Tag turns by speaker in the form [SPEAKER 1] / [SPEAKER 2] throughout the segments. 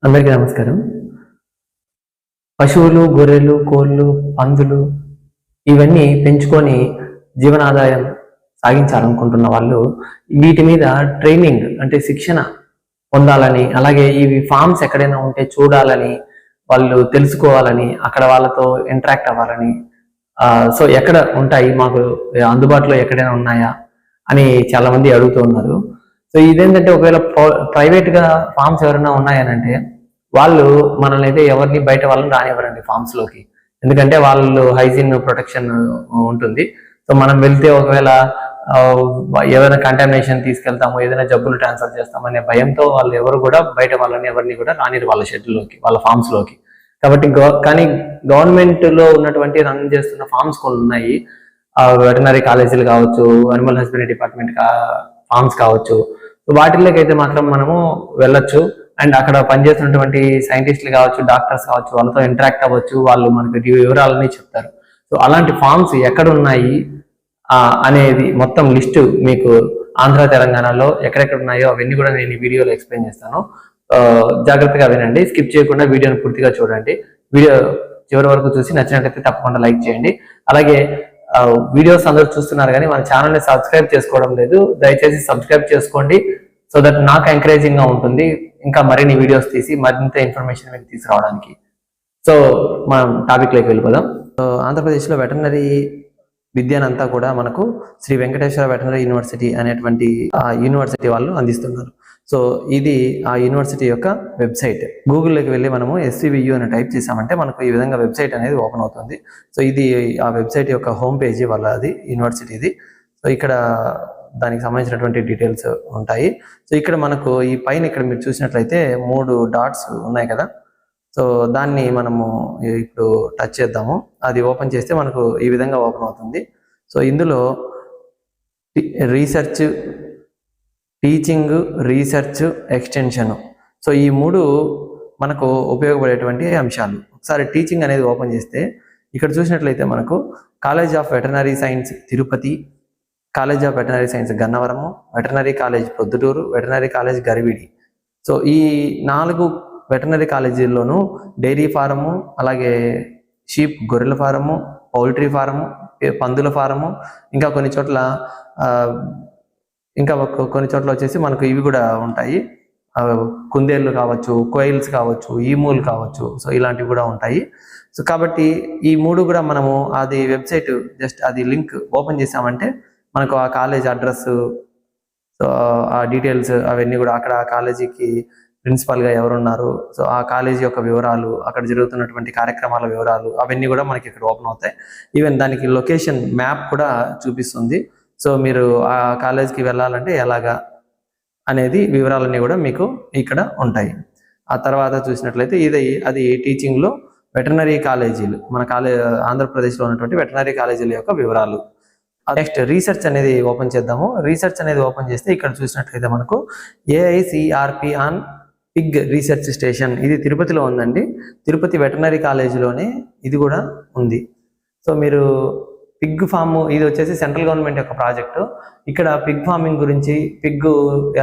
[SPEAKER 1] అందరికీ నమస్కారం. పశువులు, గొర్రెలు, కోళ్ళు, పందులు ఇవన్నీ పెంచుకొని జీవనాదాయం సాగించాలనుకుంటున్న వాళ్ళు వీటి మీద ట్రైనింగ్ అంటే శిక్షణ పొందాలని, అలాగే ఇవి ఫార్మ్స్ ఎక్కడైనా ఉంటే చూడాలని, వాళ్ళు తెలుసుకోవాలని, అక్కడ వాళ్ళతో ఇంటరాక్ట్ అవ్వాలని, సో ఎక్కడ ఉంటాయి మాకు అందుబాటులో ఎక్కడైనా ఉన్నాయా అని చాలా మంది అడుగుతూ ఉన్నారు. సో ఇదేంటంటే ఒకవేళ ప్రైవేట్ గా ఫార్మ్స్ ఎవరైనా ఉన్నాయనంటే వాళ్ళు మనల్ని అయితే ఎవరిని బయట వాళ్ళని రానివ్వరండి ఫార్మ్స్ లోకి. ఎందుకంటే వాళ్ళు హైజీన్ ప్రొటెక్షన్ ఉంటుంది. సో మనం వెళ్తే ఒకవేళ ఏదైనా కంటామినేషన్ తీసుకెళ్తాము, ఏదైనా జబ్బులు ట్రాన్స్ఫర్ చేస్తామనే భయంతో వాళ్ళు ఎవరు కూడా బయట వాళ్ళని ఎవరిని కూడా రానిరు వాళ్ళ షెడ్యూల్లోకి, వాళ్ళ ఫార్మ్స్ లోకి. కాబట్టి కానీ గవర్నమెంట్ లో ఉన్నటువంటి రన్ చేస్తున్న ఫార్మ్స్ కొన్ని ఉన్నాయి. వెటనరీ కాలేజీలు కావచ్చు, అనిమల్ హస్బెండరీ డిపార్ట్మెంట్ ఫార్మ్స్ కావచ్చు. వాటిల్లోకి అయితే మాత్రం మనము వెళ్ళొచ్చు. అండ్ అక్కడ పనిచేస్తున్నటువంటి సైంటిస్టులు కావచ్చు, డాక్టర్స్ కావచ్చు, వాళ్ళతో ఇంటరాక్ట్ అవ్వచ్చు. వాళ్ళు మనకి వివరాలని చెప్తారు. సో అలాంటి ఫార్మ్స్ ఎక్కడ ఉన్నాయి అనేది మొత్తం లిస్టు మీకు ఆంధ్ర తెలంగాణలో ఎక్కడెక్కడ ఉన్నాయో అవన్నీ కూడా నేను ఈ వీడియోలో ఎక్స్ప్లెయిన్ చేస్తాను. జాగ్రత్తగా వినండి, స్కిప్ చేయకుండా వీడియోని పూర్తిగా చూడండి. వీడియో చివరి వరకు చూసి నచ్చినట్లయితే తప్పకుండా లైక్ చేయండి. అలాగే వీడియోస్ అందరూ చూస్తున్నారు కానీ మన ఛానల్ని సబ్స్క్రైబ్ చేసుకోవడం లేదు, దయచేసి సబ్స్క్రైబ్ చేసుకోండి. సో దట్ నాకు ఎంకరేజింగ్ గా ఉంటుంది ఇంకా మరిన్ని వీడియోస్ తీసి మరింత ఇన్ఫర్మేషన్ మీకు తీసుకురావడానికి. సో మనం టాపిక్ లోకి వెళ్ళిపోదాం. ఆంధ్రప్రదేశ్లో వెటర్నరీ విద్యనంతా కూడా మనకు శ్రీ వెంకటేశ్వర వెటర్నరీ యూనివర్సిటీ అనేటువంటి యూనివర్సిటీ వాళ్ళు అందిస్తున్నారు. సో ఇది ఆ యూనివర్సిటీ యొక్క వెబ్సైట్. గూగుల్లోకి వెళ్ళి మనము SCVU అని టైప్ చేసామంటే మనకు ఈ విధంగా వెబ్సైట్ అనేది ఓపెన్ అవుతుంది. సో ఇది ఆ వెబ్సైట్ యొక్క హోమ్ పేజీ వాళ్ళది, యూనివర్సిటీది. సో ఇక్కడ దానికి సంబంధించినటువంటి డీటెయిల్స్ ఉంటాయి. సో ఇక్కడ మనకు ఈ పైన ఇక్కడ మీరు చూసినట్లయితే 3 డాట్స్ ఉన్నాయి కదా. సో దాన్ని మనము ఇప్పుడు టచ్ చేద్దాము. అది ఓపెన్ చేస్తే మనకు ఈ విధంగా ఓపెన్ అవుతుంది. సో ఇందులో research, teaching, research, extension, so ఈ 3 మనకు ఉపయోగపడేటువంటి అంశాలు. ఒకసారి టీచింగ్ అనేది ఓపెన్ చేస్తే ఇక్కడ చూసినట్లయితే మనకు college of veterinary science Tirupati, college of veterinary science Gannavaram, veterinary college Proddatur, veterinary college Garividi. So ఈ 4 వెటర్నరీ కాలేజీల్లోనూ డైరీ ఫారము, అలాగే షీప్ గొర్రెల ఫారము, పౌల్ట్రీ ఫారము, పందుల ఫారము, ఇంకా కొన్ని చోట్ల వచ్చేసి మనకు ఇవి కూడా ఉంటాయి. కుందేళ్ళు కావచ్చు, కోయిల్స్ కావచ్చు, ఈమూలు కావచ్చు. సో ఇలాంటివి కూడా ఉంటాయి. సో కాబట్టి ఈ 3 కూడా మనము అది వెబ్సైట్ జస్ట్ అది లింక్ ఓపెన్ చేసామంటే మనకు ఆ కాలేజ్ అడ్రస్, సో ఆ డీటెయిల్స్ అవన్నీ కూడా, అక్కడ ఆ కాలేజీకి ప్రిన్సిపల్గా ఎవరున్నారు, సో ఆ కాలేజీ యొక్క వివరాలు, అక్కడ జరుగుతున్నటువంటి కార్యక్రమాల వివరాలు అవన్నీ కూడా మనకి ఇక్కడ ఓపెన్ అవుతాయి. ఈవెన్ దానికి లొకేషన్ మ్యాప్ కూడా చూపిస్తుంది. సో మీరు ఆ కాలేజీకి వెళ్ళాలంటే ఎలాగా అనేది వివరాలన్నీ కూడా మీకు ఇక్కడ ఉంటాయి. ఆ తర్వాత చూసినట్లయితే అది టీచింగ్లో వెటర్నరీ కాలేజీలు, మన ఆంధ్రప్రదేశ్లో ఉన్నటువంటి వెటర్నరీ కాలేజీల యొక్క వివరాలు. నెక్స్ట్ రీసెర్చ్ అనేది ఓపెన్ చేద్దాము. రీసెర్చ్ అనేది ఓపెన్ చేస్తే ఇక్కడ చూసినట్లయితే మనకు AICRP on Pig research station, ఇది తిరుపతిలో ఉందండి. తిరుపతి వెటర్నరీ కాలేజీలోనే ఇది కూడా ఉంది. సో మీరు పిగ్ ఫామ్, ఇది వచ్చేసి సెంట్రల్ గవర్నమెంట్ యొక్క ప్రాజెక్టు. ఇక్కడ పిగ్ ఫార్మింగ్ గురించి, పిగ్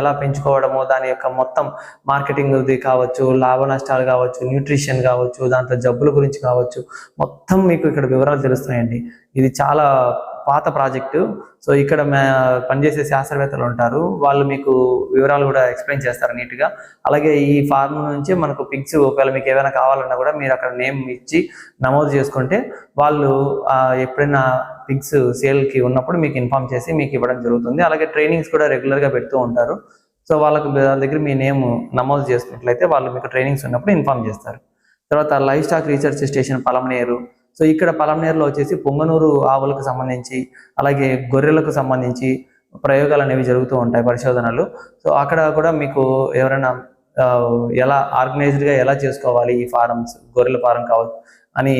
[SPEAKER 1] ఎలా పెంచుకోవడము, దాని యొక్క మొత్తం మార్కెటింగ్ కావచ్చు, లాభ నష్టాలు కావచ్చు, న్యూట్రిషన్ కావచ్చు, దాంట్లో జబ్బుల గురించి కావచ్చు, మొత్తం మీకు ఇక్కడ వివరాలు తెలుస్తున్నాయండి. ఇది చాలా పాత ప్రాజెక్టు. సో ఇక్కడ పనిచేసే శాస్త్రవేత్తలు ఉంటారు, వాళ్ళు మీకు వివరాలు కూడా ఎక్స్ప్లెయిన్ చేస్తారు నీట్గా. అలాగే ఈ ఫార్మ్ నుంచి మనకు పిగ్స్ ఒకవేళ మీకు ఏమైనా కావాలన్నా కూడా మీరు అక్కడ నేమ్ ఇచ్చి నమోదు చేసుకుంటే వాళ్ళు ఎప్పుడైనా పిగ్స్ సేల్కి ఉన్నప్పుడు మీకు ఇన్ఫార్మ్ చేసి మీకు ఇవ్వడం జరుగుతుంది. అలాగే ట్రైనింగ్స్ కూడా రెగ్యులర్గా పెడుతూ ఉంటారు. సో వాళ్ళ దగ్గర మీ నేమ్ నమోదు చేసుకున్నట్లయితే వాళ్ళు మీకు ట్రైనింగ్స్ ఉన్నప్పుడు ఇన్ఫార్మ్ చేస్తారు. తర్వాత livestock research station Palamaneru. So ఇక్కడ పలమనేరులో వచ్చేసి పొంగనూరు ఆవులకు సంబంధించి, అలాగే గొర్రెలకు సంబంధించి ప్రయోగాలు అనేవి జరుగుతూ ఉంటాయి, పరిశోధనలు. సో అక్కడ కూడా మీకు ఎవరైనా ఎలా ఆర్గనైజ్డ్గా ఎలా చేసుకోవాలి ఈ ఫారమ్స్, గొర్రెల ఫారం కావచ్చు అని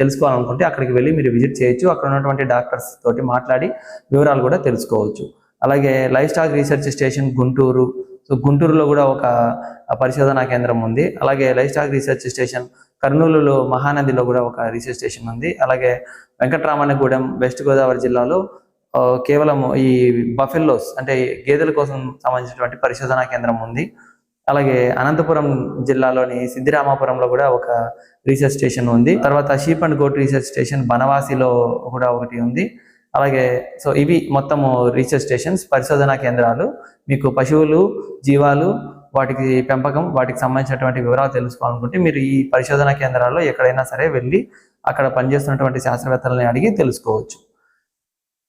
[SPEAKER 1] తెలుసుకోవాలనుకుంటే అక్కడికి వెళ్ళి మీరు విజిట్ చేయొచ్చు. అక్కడ ఉన్నటువంటి డాక్టర్స్ తోటి మాట్లాడి వివరాలు కూడా తెలుసుకోవచ్చు. అలాగే live stock research station Guntur. So గుంటూరులో కూడా ఒక పరిశోధనా కేంద్రం ఉంది. అలాగే లైవ్ స్టాక్ రీసెర్చ్ స్టేషన్ కర్నూలులో మహానదిలో కూడా ఒక రీసెర్చ్ స్టేషన్ ఉంది. అలాగే వెంకటరామన్నగూడెం వెస్ట్ గోదావరి జిల్లాలో కేవలం ఈ బఫెల్లోస్ అంటే గేదెల కోసం సంబంధించినటువంటి పరిశోధనా కేంద్రం ఉంది. అలాగే అనంతపురం జిల్లాలోని సిద్ధిరామాపురంలో కూడా ఒక రీసెర్చ్ స్టేషన్ ఉంది. తర్వాత sheep and goat research station బనవాసిలో కూడా ఒకటి ఉంది. అలాగే సో ఇవి మొత్తము రీసెర్చ్ స్టేషన్స్, పరిశోధనా కేంద్రాలు. మీకు పశువులు, జీవాలు, వాటికి పెంపకం, వాటికి సంబంధించినటువంటి వివరాలు తెలుసుకోవాలనుకుంటే మీరు ఈ పరిశోధనా కేంద్రాల్లో ఎక్కడైనా సరే వెళ్ళి అక్కడ పనిచేస్తున్నటువంటి శాస్త్రవేత్తలని అడిగి తెలుసుకోవచ్చు.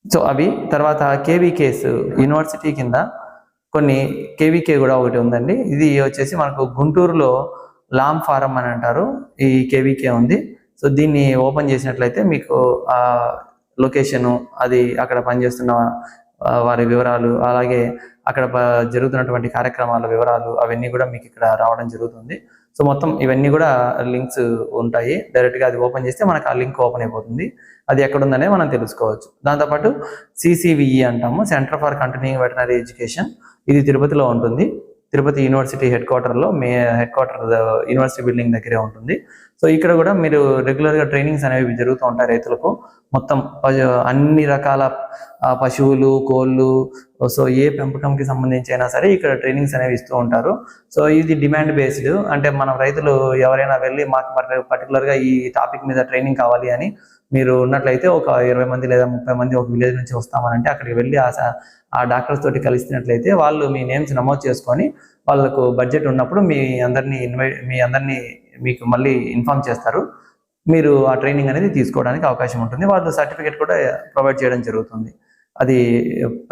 [SPEAKER 1] సో అవి. తర్వాత కేవీకేస్ యూనివర్సిటీ కింద కొన్ని కేవీకే కూడా ఒకటి ఉందండి. ఇది వచ్చేసి మనకు గుంటూరులో లామ్ ఫారం అని అంటారు, ఈ కేవీకే ఉంది. సో దీన్ని ఓపెన్ చేసినట్లయితే మీకు ఆ లొకేషను, అది అక్కడ పనిచేస్తున్న వారి వివరాలు, అలాగే అక్కడ జరుగుతున్నటువంటి కార్యక్రమాల వివరాలు అవన్నీ కూడా మీకు ఇక్కడ రావడం జరుగుతుంది. సో మొత్తం ఇవన్నీ కూడా లింక్స్ ఉంటాయి. డైరెక్ట్గా అది ఓపెన్ చేస్తే మనకు ఆ లింక్ ఓపెన్ అయిపోతుంది. అది ఎక్కడుందనే మనం తెలుసుకోవచ్చు. దాంతోపాటు CCVE అంటాము, centre for continuing veterinary education. ఇది తిరుపతిలో ఉంటుంది. Tirupati university head quarter university building దగ్గరే ఉంటుంది. సో ఇక్కడ కూడా మీరు రెగ్యులర్గా ట్రైనింగ్స్ అనేవి జరుగుతూ ఉంటాయి రైతులకు. మొత్తం అన్ని రకాల పశువులు, కోళ్ళు, సో ఏ పెంపకంకి సంబంధించి అయినా సరే ఇక్కడ ట్రైనింగ్స్ అనేవి ఇస్తూ ఉంటారు. సో ఇది డిమాండ్ బేస్డ్, అంటే మనం రైతులు ఎవరైనా వెళ్ళి మాకు పర్టికులర్గా ఈ టాపిక్ మీద ట్రైనింగ్ కావాలి అని మీరు ఉన్నట్లయితే ఒక 20 మంది లేదా 30 మంది ఒక విలేజ్ నుంచి వస్తామనంటే అక్కడికి వెళ్ళి ఆ డాక్టర్స్ తోటి కలిసినట్లయితే వాళ్ళు మీ నేమ్స్ నమోదు చేసుకొని వాళ్ళకు బడ్జెట్ ఉన్నప్పుడు మీ అందరినీ మీకు మళ్ళీ ఇన్ఫార్మ్ చేస్తారు. మీరు ఆ ట్రైనింగ్ అనేది తీసుకోవడానికి అవకాశం ఉంటుంది. వాళ్ళు సర్టిఫికేట్ కూడా ప్రొవైడ్ చేయడం జరుగుతుంది. అది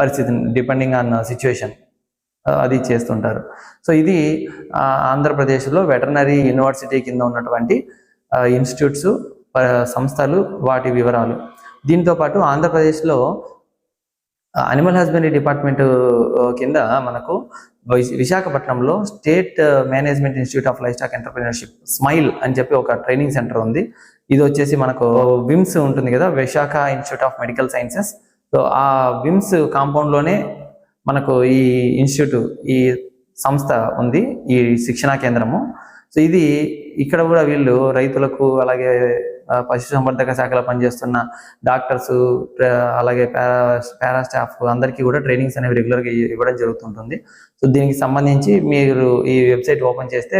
[SPEAKER 1] పరిస్థితి డిపెండింగ్ ఆన్ సిచ్యువేషన్ అది చేస్తుంటారు. సో ఇది ఆంధ్రప్రదేశ్లో వెటర్నరీ యూనివర్సిటీ కింద ఉన్నటువంటి ఇన్స్టిట్యూట్స్, సంస్థలు, వాటి వివరాలు. దీంతో పాటు ఆంధ్రప్రదేశ్లో అనిమల్ హస్బెండరీ డిపార్ట్మెంట్ కింద మనకు విశాఖపట్నంలో state management institute of life stock entrepreneurship smile అని చెప్పి ఒక ట్రైనింగ్ సెంటర్ ఉంది. ఇది వచ్చేసి మనకు విమ్స్ ఉంటుంది కదా, Visakha institute of medical sciences. So ఆ విమ్స్ కాంపౌండ్ లోనే మనకు ఈ ఇన్స్టిట్యూట్, ఈ సంస్థ ఉంది, ఈ శిక్షణా కేంద్రము. సో ఇది ఇక్కడ కూడా వీళ్ళు రైతులకు, అలాగే పశుసంవర్ధక శాఖలో పనిచేస్తున్న డాక్టర్స్, అలాగే పారా స్టాఫ్ అందరికీ కూడా ట్రైనింగ్స్ అనేవి రెగ్యులర్గా ఇవ్వడం జరుగుతుంటుంది. సో దీనికి సంబంధించి మీరు ఈ వెబ్సైట్ ఓపెన్ చేస్తే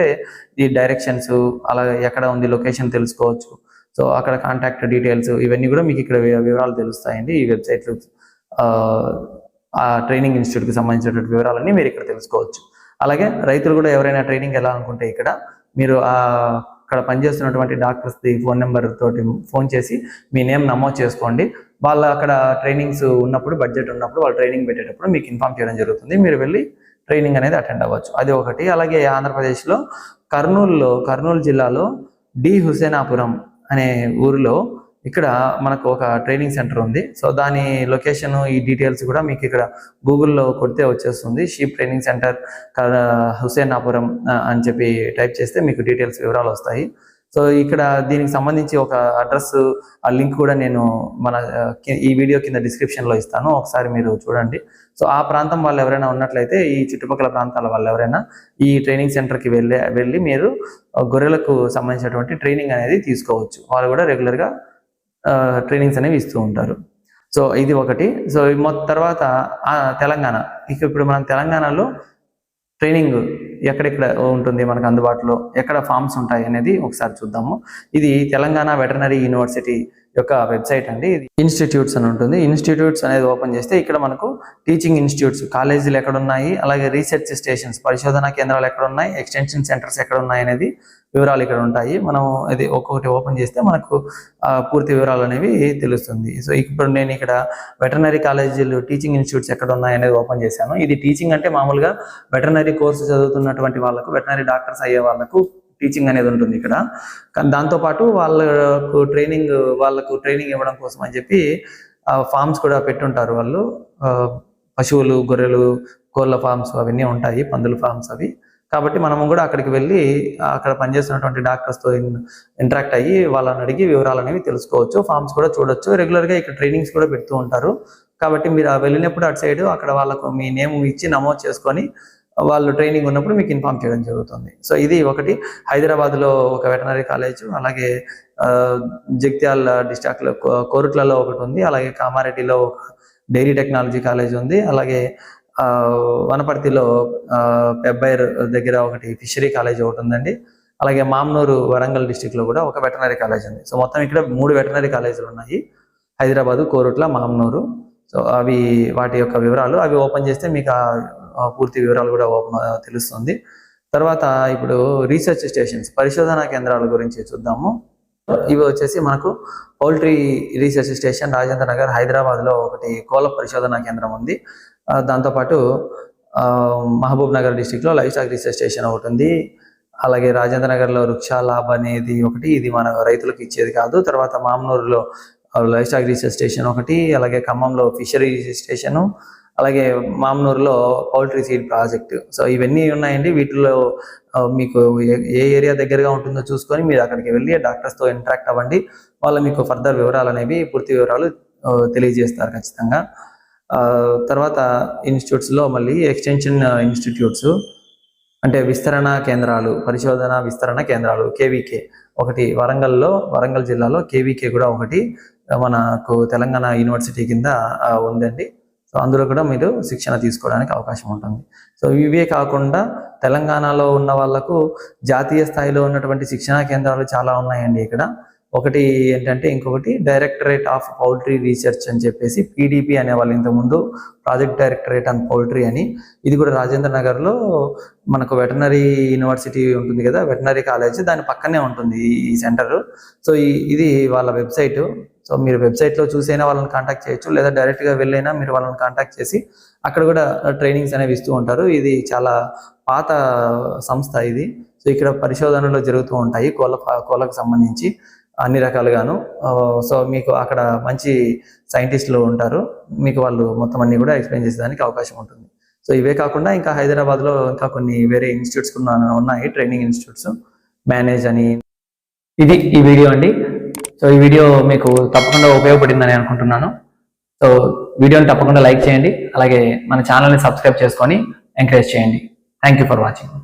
[SPEAKER 1] ఈ డైరెక్షన్స్, అలాగే ఎక్కడ ఉంది లొకేషన్ తెలుసుకోవచ్చు. సో అక్కడ కాంటాక్ట్ డీటెయిల్స్ ఇవన్నీ కూడా మీకు ఇక్కడ వివరాలు తెలుస్తాయండి. ఈ వెబ్సైట్ ఆ ట్రైనింగ్ ఇన్స్టిట్యూట్కి సంబంధించినటువంటి వివరాలన్నీ మీరు ఇక్కడ తెలుసుకోవచ్చు. అలాగే రైతులు కూడా ఎవరైనా ట్రైనింగ్ వెళ్ళాలనుకుంటే ఇక్కడ మీరు అక్కడ పనిచేస్తున్నటువంటి డాక్టర్స్ది ఫోన్ నెంబర్ తోటి ఫోన్ చేసి మీ నేమ్ నమోదు చేసుకోండి. వాళ్ళు అక్కడ ట్రైనింగ్స్ ఉన్నప్పుడు, బడ్జెట్ ఉన్నప్పుడు వాళ్ళు ట్రైనింగ్ పెట్టేటప్పుడు మీకు ఇన్ఫార్మ్ చేయడం జరుగుతుంది. మీరు వెళ్ళి ట్రైనింగ్ అనేది అటెండ్ అవ్వచ్చు. అది ఒకటి. అలాగే ఆంధ్రప్రదేశ్లో కర్నూలు జిల్లాలో డి హుసేనాపురం అనే ఊరిలో ఇక్కడ మనకు ఒక ట్రైనింగ్ సెంటర్ ఉంది. సో దాని లొకేషన్, ఈ డీటెయిల్స్ కూడా మీకు ఇక్కడ గూగుల్లో కొడితే వచ్చేస్తుంది. షీప్ ట్రైనింగ్ సెంటర్ హుసేనాపురం అని చెప్పి టైప్ చేస్తే మీకు డీటెయిల్స్ వివరాలు వస్తాయి. సో ఇక్కడ దీనికి సంబంధించి ఒక అడ్రస్, ఆ లింక్ కూడా నేను ఈ వీడియో కింద డిస్క్రిప్షన్లో ఇస్తాను, ఒకసారి మీరు చూడండి. సో ఆ ప్రాంతం వాళ్ళు ఎవరైనా ఉన్నట్లయితే, ఈ చుట్టుపక్కల ప్రాంతాల వాళ్ళు ఎవరైనా ఈ ట్రైనింగ్ సెంటర్కి వెళ్ళి మీరు గొర్రెలకు సంబంధించినటువంటి ట్రైనింగ్ అనేది తీసుకోవచ్చు. వాళ్ళు కూడా రెగ్యులర్గా ట్రైనింగ్స్ అనేవి ఇస్తూ ఉంటారు. సో ఇది ఒకటి. సో తర్వాత తెలంగాణ. ఇప్పుడు మనం తెలంగాణలో ట్రైనింగ్ ఎక్కడెక్కడ ఉంటుంది మనకు అందుబాటులో, ఎక్కడ ఫామ్స్ ఉంటాయి అనేది ఒకసారి చూద్దాము. ఇది తెలంగాణ వెటర్నరీ యూనివర్సిటీ యొక్క వెబ్సైట్ అండి. ఇది ఇన్స్టిట్యూట్స్ అని ఉంటుంది. ఇన్స్టిట్యూట్స్ అనేది ఓపెన్ చేస్తే ఇక్కడ మనకు టీచింగ్ ఇన్స్టిట్యూట్స్, కాలేజీలు ఎక్కడ ఉన్నాయి, అలాగే రీసెర్చ్ స్టేషన్స్, పరిశోధనా కేంద్రాలు ఎక్కడ ఉన్నాయి, ఎక్స్టెన్షన్ సెంటర్స్ ఎక్కడ ఉన్నాయి అనేది వివరాలు ఇక్కడ ఉంటాయి. మనం ఇది ఒక్కొక్కటి ఓపెన్ చేస్తే మనకు పూర్తి వివరాలు అనేవి తెలుస్తుంది. సో ఇప్పుడు నేను ఇక్కడ వెటర్నరీ కాలేజీలు, టీచింగ్ ఇన్స్టిట్యూట్స్ ఎక్కడ ఉన్నాయి అనేది ఓపెన్ చేశాను. ఇది టీచింగ్ అంటే మామూలుగా వెటర్నరీ కోర్సు చదువుతున్నటువంటి వాళ్ళకు, వెటర్నరీ డాక్టర్స్ అయ్యే వాళ్ళకు టీచింగ్ అనేది ఉంటుంది ఇక్కడ. కానీ దాంతోపాటు వాళ్ళకు ట్రైనింగ్ ఇవ్వడం కోసం అని చెప్పి ఫార్మ్స్ కూడా పెట్టుంటారు వాళ్ళు. పశువులు, గొర్రెలు, కోళ్ళ ఫార్మ్స్ అవన్నీ ఉంటాయి, పందుల ఫార్మ్స్ అవి. కాబట్టి మనము కూడా అక్కడికి వెళ్ళి అక్కడ పనిచేస్తున్నటువంటి డాక్టర్స్తో ఇంటరాక్ట్ అయ్యి వాళ్ళని అడిగి వివరాలు అనేవి తెలుసుకోవచ్చు. ఫార్మ్స్ కూడా చూడొచ్చు. రెగ్యులర్గా ఇక్కడ ట్రైనింగ్స్ కూడా పెడుతూ ఉంటారు. కాబట్టి మీరు వెళ్ళినప్పుడు అటు సైడ్ అక్కడ వాళ్ళకు మీ నేమ్ ఇచ్చి నమోదు చేసుకొని వాళ్ళు ట్రైనింగ్ ఉన్నప్పుడు మీకు ఇన్ఫార్మ్ చేయడం జరుగుతుంది. సో ఇది ఒకటి. హైదరాబాద్లో ఒక వెటనరీ కాలేజ్, అలాగే జగిత్యాల డిస్ట్రిక్ట్లో కోరుట్లలో ఒకటి ఉంది, అలాగే కామారెడ్డిలో ఒక డైరీ టెక్నాలజీ కాలేజ్ ఉంది, అలాగే వనపర్తిలో పెబ్బైర్ దగ్గర ఒకటి ఫిషరీ కాలేజ్ ఒకటి ఉందండి. అలాగే మామ్నూరు వరంగల్ డిస్టిక్లో కూడా ఒక వెటనరీ కాలేజ్ ఉంది. సో మొత్తం ఇక్కడ 3 వెటనరీ కాలేజీలు ఉన్నాయి, హైదరాబాదు, కోరుట్ల, మామ్నూరు. సో అవి వాటి యొక్క వివరాలు అవి ఓపెన్ చేస్తే మీకు పూర్తి వివరాలు కూడా తెలుస్తుంది. తర్వాత ఇప్పుడు రీసెర్చ్ స్టేషన్స్, పరిశోధనా కేంద్రాల గురించి చూద్దాము. ఇవి వచ్చేసి మనకు poultry research station Rajendra Nagar హైదరాబాద్లో ఒకటి కోళ్ళ పరిశోధనా కేంద్రం ఉంది. దాంతోపాటు మహబూబ్ నగర్ డిస్టిక్లో లైవ్ స్టాక్ రీసెర్చ్ స్టేషన్ ఒకటి ఉంది. అలాగే రాజేంద్ర నగర్లో వృక్ష ల్యాబ్ అనేది ఒకటి, ఇది మన రైతులకు ఇచ్చేది కాదు. తర్వాత మామ్నూరులో లైవ్ స్టాక్ రీసెర్చ్ స్టేషన్ ఒకటి, అలాగే ఖమ్మంలో ఫిషరీ రీసెర్చ్ స్టేషను, అలాగే మామ్నూరులో పౌల్ట్రీ సీడ్ ప్రాజెక్ట్. సో ఇవన్నీ ఉన్నాయండి. వీటిలో మీకు ఏ ఏరియా దగ్గరగా ఉంటుందో చూసుకొని మీరు అక్కడికి వెళ్ళి డాక్టర్స్తో ఇంటరాక్ట్ అవ్వండి. వాళ్ళు మీకు ఫర్దర్ వివరాలు అనేవి, పూర్తి వివరాలు తెలియజేస్తారు ఖచ్చితంగా. తర్వాత ఇన్స్టిట్యూట్స్లో మళ్ళీ ఎక్స్టెన్షన్ ఇన్స్టిట్యూట్స్ అంటే విస్తరణ కేంద్రాలు, పరిశోధన విస్తరణ కేంద్రాలు, కేవీకే ఒకటి వరంగల్ జిల్లాలో కేవీకే కూడా ఒకటి మనకు తెలంగాణ యూనివర్సిటీ కింద ఉందండి. సో అందులో కూడా మీరు శిక్షణ తీసుకోవడానికి అవకాశం ఉంటుంది. సో ఇవే కాకుండా తెలంగాణలో ఉన్న వాళ్ళకు జాతీయ స్థాయిలో ఉన్నటువంటి శిక్షణా కేంద్రాలు చాలా ఉన్నాయండి ఇక్కడ. ఒకటి ఏంటంటే, ఇంకొకటి డైరెక్టరేట్ ఆఫ్ పౌల్ట్రీ రీసెర్చ్ అని చెప్పేసి పీడీపీ అనేవాళ్ళు ఇంతకుముందు, ప్రాజెక్ట్ డైరెక్టరేట్ అండ్ పౌల్ట్రీ అని. ఇది కూడా రాజేంద్ర నగర్లో మనకు వెటనరీ యూనివర్సిటీ ఉంటుంది కదా, వెటనరీ కాలేజ్, దాని పక్కనే ఉంటుంది ఈ సెంటర్. సో ఇది వాళ్ళ వెబ్సైట్. సో మీరు వెబ్సైట్లో చూసైనా వాళ్ళని కాంటాక్ట్ చేయొచ్చు, లేదా డైరెక్ట్గా వెళ్ళైనా మీరు వాళ్ళని కాంటాక్ట్ చేసి అక్కడ కూడా ట్రైనింగ్స్ అనేవి ఇస్తూ ఉంటారు. ఇది చాలా పాత సంస్థ ఇది. సో ఇక్కడ పరిశోధనలు జరుగుతూ ఉంటాయి కోళ్ళకు సంబంధించి అన్ని రకాలుగాను. సో మీకు అక్కడ మంచి సైంటిస్టులు ఉంటారు, మీకు వాళ్ళు మొత్తం అన్ని కూడా ఎక్స్ప్లెయిన్ చేసేదానికి అవకాశం ఉంటుంది. సో ఇవే కాకుండా ఇంకా హైదరాబాద్లో ఇంకా కొన్ని వేరే ఇన్స్టిట్యూట్స్ ఉన్నాయి, ట్రైనింగ్ ఇన్స్టిట్యూట్స్, మేనేజ్ అని. ఇది ఈ వీడియో అండి. సో ఈ వీడియో మీకు తప్పకుండా ఉపయోగపడిందని అనుకుంటున్నాను. సో వీడియోని తప్పకుండా లైక్ చేయండి, అలాగే మన ఛానల్ని సబ్స్క్రైబ్ చేసుకొని ఎంకరేజ్ చేయండి. Thank you for watching.